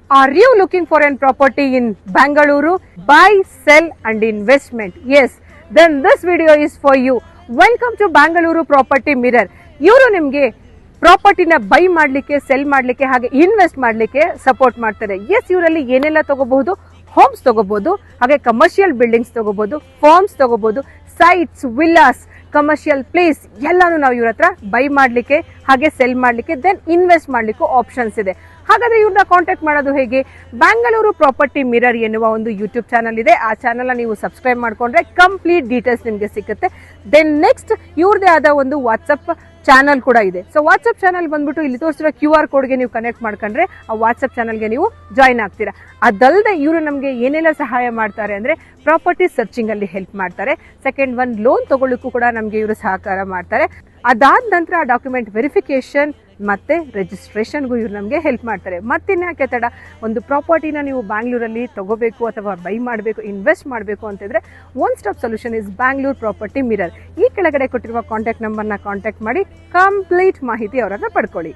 Are you looking for a property in Bangalore? Buy, sell and investment. Yes, then this video is for you. Welcome to Bangalore Property Mirror. ಇವರು ನಿಮಗೆ ಪ್ರಾಪರ್ಟಿನ by ಮಾಡಲಿಕ್ಕೆ, cell ಮಾಡಲಿಕ್ಕೆ ಹಾಗೆ invest ಮಾಡಲಿಕ್ಕೆ support ಮಾಡ್ತಾರೆ. S, ಇವರಲ್ಲಿ ಏನೆಲ್ಲ ತಗೋಬಹುದು? ಹೋಮ್ಸ್ ತಗೋಬಹುದು, ಹಾಗೆ ಕಮರ್ಷಿಯಲ್ ಬಿಲ್ಡಿಂಗ್ಸ್ ತಗೋಬಹುದು, ಫಾರ್ಮ್ಸ್ ತಗೋಬಹುದು, ಸೈಟ್ಸ್, ವಿಲ್ಲಾಸ್, ಕಮರ್ಷಿಯಲ್ ಪ್ಲೇಸ್ ಎಲ್ಲಾನು ನಾವು ಇವ್ರ ಹತ್ರ ಬೈ ಮಾಡಲಿಕ್ಕೆ ಹಾಗೆ ಸೆಲ್ ಮಾಡಲಿಕ್ಕೆ ದೆನ್ ಇನ್ವೆಸ್ಟ್ ಮಾಡಲಿಕ್ಕೂ ಆಪ್ಷನ್ಸ್ ಇದೆ. ಹಾಗಾದ್ರೆ ಇವ್ರನ್ನ ಕಾಂಟ್ಯಾಕ್ಟ್ ಮಾಡೋದು ಹೇಗೆ? ಬ್ಯಾಂಗಳೂರು ಪ್ರಾಪರ್ಟಿ ಮಿರರ್ ಎನ್ನುವ ಒಂದು ಯೂಟ್ಯೂಬ್ ಚಾನಲ್ ಇದೆ. ಆ ಚಾನಲ್ನ ನೀವು ಸಬ್ಸ್ಕ್ರೈಬ್ ಮಾಡ್ಕೊಂಡ್ರೆ ಕಂಪ್ಲೀಟ್ ಡೀಟೇಲ್ಸ್ ನಿಮಗೆ ಸಿಗುತ್ತೆ. ದೆನ್ ನೆಕ್ಸ್ಟ್ ಇವ್ರದೇ ಆದ ಒಂದು ವಾಟ್ಸಪ್ ಚಾನಲ್ ಕೂಡ ಇದೆ. ಸೊ ವಾಟ್ಸಪ್ ಚಾನಲ್ ಬಂದ್ಬಿಟ್ಟು ಇಲ್ಲಿ ತೋರಿಸಿರೋ QR ಕೋಡ್ಗೆ ನೀವು ಕನೆಕ್ಟ್ ಮಾಡ್ಕೊಂಡ್ರೆ ಆ ವಾಟ್ಸಪ್ ಚಾನಲ್ಗೆ ನೀವು ಜಾಯ್ನ್ ಆಗ್ತೀರಾ. ಅದಲ್ಲದೆ ಇವರು ನಮಗೆ ಏನೆಲ್ಲ ಸಹಾಯ ಮಾಡ್ತಾರೆ ಅಂದ್ರೆ ಪ್ರಾಪರ್ಟಿ ಸರ್ಚಿಂಗ್ ಅಲ್ಲಿ ಹೆಲ್ಪ್ ಮಾಡ್ತಾರೆ. ಸೆಕೆಂಡ್ ಒನ್, ಲೋನ್ ತಗೊಳ್ಳಕ್ಕೂ ಕೂಡ ನಮಗೆ ಇವರು ಸಹಕಾರ ಮಾಡ್ತಾರೆ. ಅದಾದ ನಂತರ ಡಾಕ್ಯುಮೆಂಟ್ ವೆರಿಫಿಕೇಶನ್ ಮತ್ತೆ ರಿಜಿಸ್ಟ್ರೇಷನ್ಗೂ ಇವ್ರು ನಮಗೆ ಹೆಲ್ಪ್ ಮಾಡ್ತಾರೆ. ಮತ್ತಿನ್ಯಾಕೆ ತಡ, ಒಂದು ಪ್ರಾಪರ್ಟಿನ ನೀವು ಬ್ಯಾಂಗ್ಳೂರಲ್ಲಿ ತಗೋಬೇಕು ಅಥವಾ ಬೈ ಮಾಡಬೇಕು, ಇನ್ವೆಸ್ಟ್ ಮಾಡಬೇಕು ಅಂತಿದ್ರೆ one stop solution is Bangalore property mirror. ಈ ಕೆಳಗಡೆ ಕೊಟ್ಟಿರುವ ಕಾಂಟ್ಯಾಕ್ಟ್ ನಂಬರ್ನ ಕಾಂಟ್ಯಾಕ್ಟ್ ಮಾಡಿ ಕಂಪ್ಲೀಟ್ ಮಾಹಿತಿ ಅವರನ್ನ ಪಡ್ಕೊಳ್ಳಿ.